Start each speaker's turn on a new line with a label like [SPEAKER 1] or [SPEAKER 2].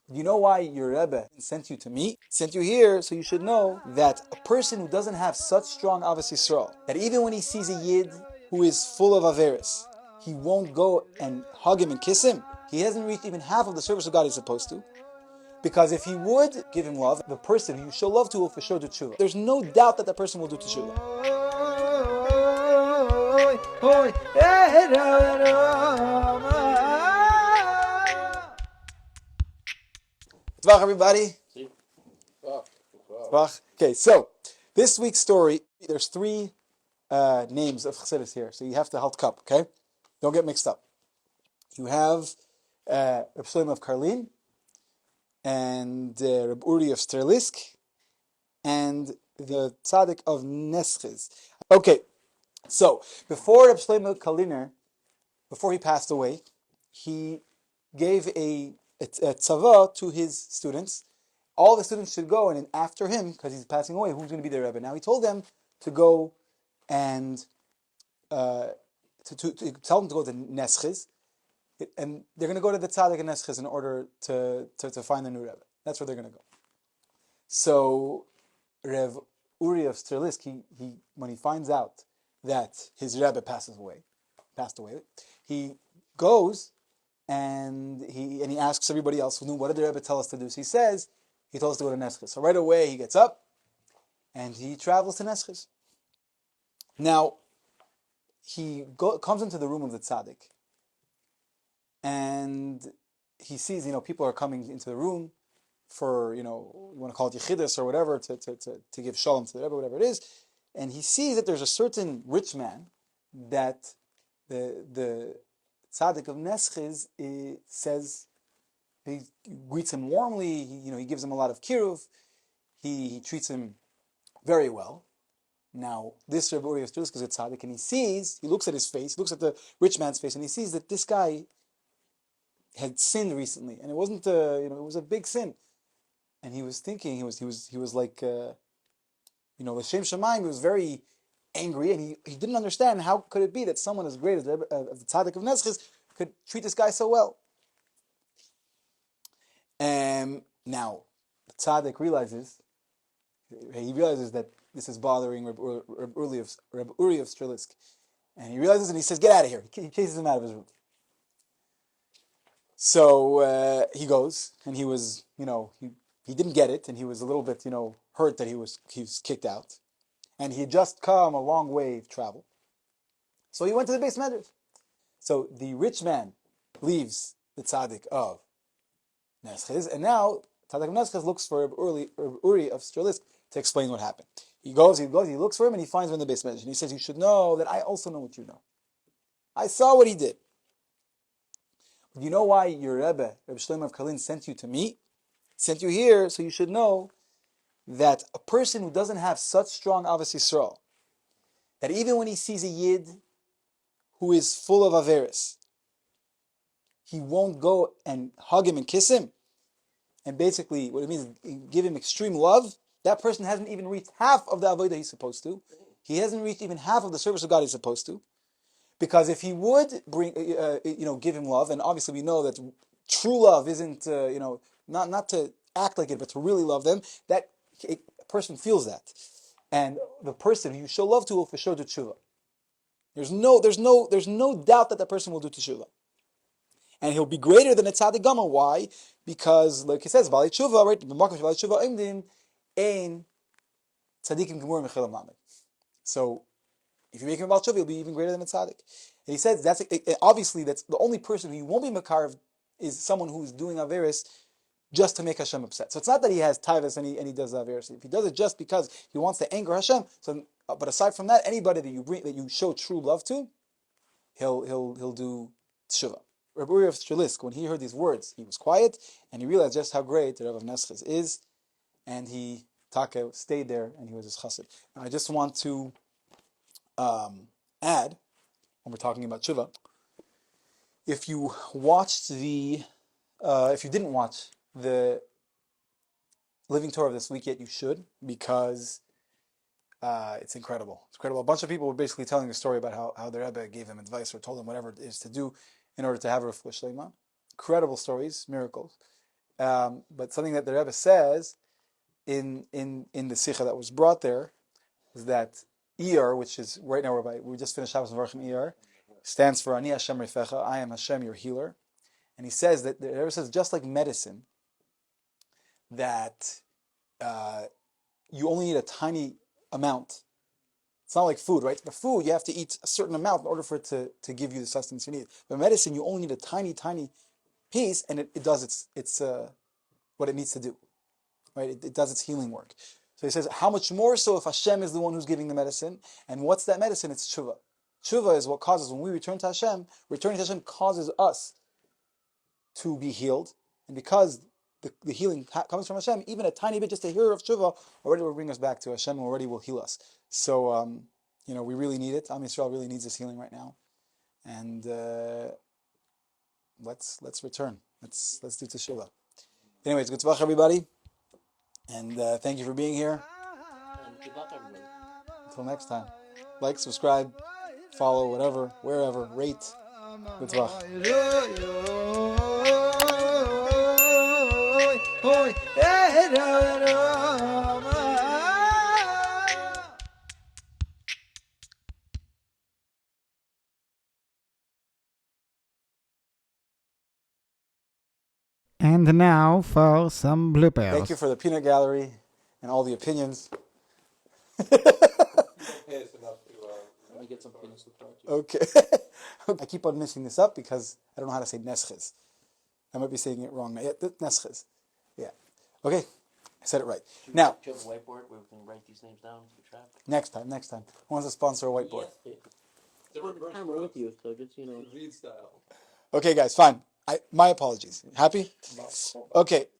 [SPEAKER 1] You know why your Rebbe sent you to me? Sent you here so you should know that a person who doesn't have such strong Avos Yisrael, that even when he sees a Yid who is full of Averis, he won't go and hug him and kiss him. He hasn't reached even half of the service of God he's supposed to. Because if he would give him love, the person who you show love to will for sure do tshuva. There's no doubt that that person will do tshuva. Tzvach, everybody. Tzvach. Okay, so this week's story, there's three names of Chassidus here, so you have to halt cup, okay? Don't get mixed up. You have Reb Shlomo of Karlin, and Reb Uri of Sterlisk, and the Tzaddik of Neschiz. Okay, so before Reb Shlomo Karliner, before he passed away, he gave a tzava to his students. All the students should go, and then after him, because he's passing away, who's going to be their Rebbe? Now he told them to go and to tell them to go to Neschiz, and they're going to go to the Tzaddik and Neschiz in order to find the new Rebbe. That's where they're going to go. So Reb Uri of Sterlisk, he when he finds out that his Rebbe passed away, he goes and he asks everybody else who knew, what did the Rebbe tell us to do? So he says, he told us to go to Neschiz. So right away he gets up and he travels to Neschiz. Now, he comes into the room of the tzaddik, and he sees, people are coming into the room for, you want to call it yichidus or whatever, to give shalom to the Rebbe, whatever it is, and he sees that there's a certain rich man that the tzaddik of Neschiz says, he greets him warmly, he gives him a lot of kiruv, he treats him very well. Now, this Reb Uri of Sterlisk is a tzaddik, and he looks at his face, he looks at the rich man's face, and he sees that this guy had sinned recently, and it wasn't it was a big sin. And he was thinking, he was like, L'Shem Shamayim, he was very angry, and he didn't understand how could it be that someone as great as the tzaddik of Neschiz could treat this guy so well. Now, the tzaddik realizes that this is bothering Reb Uri of Sterlisk. And he realizes, and he says, get out of here. He chases him out of his room. So he goes, and he was, he didn't get it, and he was a little bit, hurt that he was kicked out. And he had just come a long way of travel. So he went to the Beis Medrash. So the rich man leaves the tzaddik of Neschiz, and now tzaddik of Neschiz looks for Reb Uri of Sterlisk to explain what happened. He looks for him, and he finds him in the Beis Medrash. And he says, you should know that I also know what you know. I saw what he did. But you know why your Rebbe, Reb Shlomo of Karlin, sent you to me? Sent you here so you should know that a person who doesn't have such strong Avos Yisrael, that even when he sees a Yid who is full of Averis, he won't go and hug him and kiss him. And basically, what it means is give him extreme love. That person hasn't even reached half of the avodah he's supposed to. He hasn't reached even half of the service of God he's supposed to. Because if he would give him love, and obviously we know that true love isn't, not to act like it, but to really love them, that a person feels that. And the person who you show love to will for sure do tshuva. There's no doubt that person will do tshuva. And he'll be greater than a tzaddik gama. Why? Because, like he says, Bali tshuva, right? So, if you make him a Bal Tshuva, he'll be even greater than a tzaddik. And he says that's the only person who you won't be makar is someone who's doing averis just to make Hashem upset. So it's not that he has taivas and he does averis. If he does it just because he wants to anger Hashem, but aside from that, anybody that you show true love to, he'll do tshuva. Reb Uri of Sterlisk, when he heard these words, he was quiet and he realized just how great the Rebbe of Neschiz is, and he stayed there and he was his chassid. Now I just want to add, when we're talking about tshuva, if you didn't watch the Living Torah of this week yet, you should, because it's incredible. It's incredible. A bunch of people were basically telling a story about how their Rebbe gave them advice or told them whatever it is to do in order to have a refuah shlema. Incredible stories, miracles. But something that the Rebbe says in the Sikha that was brought there is that Iyar, which is right now we just finished Shabbos Varchim Iyar, stands for Ani Hashem Rifecha, I am Hashem your healer. And he says that the Rebbe says just like medicine, that you only need a tiny amount. It's not like food, right? For food, you have to eat a certain amount in order for it to give you the sustenance you need. But medicine, you only need a tiny, tiny piece, and it does its what it needs to do, right? It does its healing work. So he says, how much more so if Hashem is the one who's giving the medicine? And what's that medicine? It's tshuva. Tshuva is what causes, when we return to Hashem, returning to Hashem causes us to be healed. And because the healing comes from Hashem, even a tiny bit, just a hear of tshuva, already will bring us back to Hashem, already will heal us. So, we really need it. Am Yisrael really needs this healing right now. And let's return. Let's do teshuvah. Anyways, good tzvach, everybody. And thank you for being here.
[SPEAKER 2] And good luck, everybody.
[SPEAKER 1] Until next time. Like, subscribe, follow, whatever, wherever, rate. Good tzvach.
[SPEAKER 3] And now for some bloopers.
[SPEAKER 1] Thank you for the peanut gallery and all the opinions.
[SPEAKER 2] Let me get some penis support.
[SPEAKER 1] Okay. I keep on messing this up because I don't know how to say nesches. I might be saying it wrong. Yeah, nesches. Yeah. Okay. I said it right. Now,
[SPEAKER 2] Do you have a whiteboard where we can write these names down to keep track?
[SPEAKER 1] next time. Who wants to sponsor a whiteboard?
[SPEAKER 2] Yes, I'm with you, so just,
[SPEAKER 1] Okay, guys, fine. My apologies. Happy? Okay.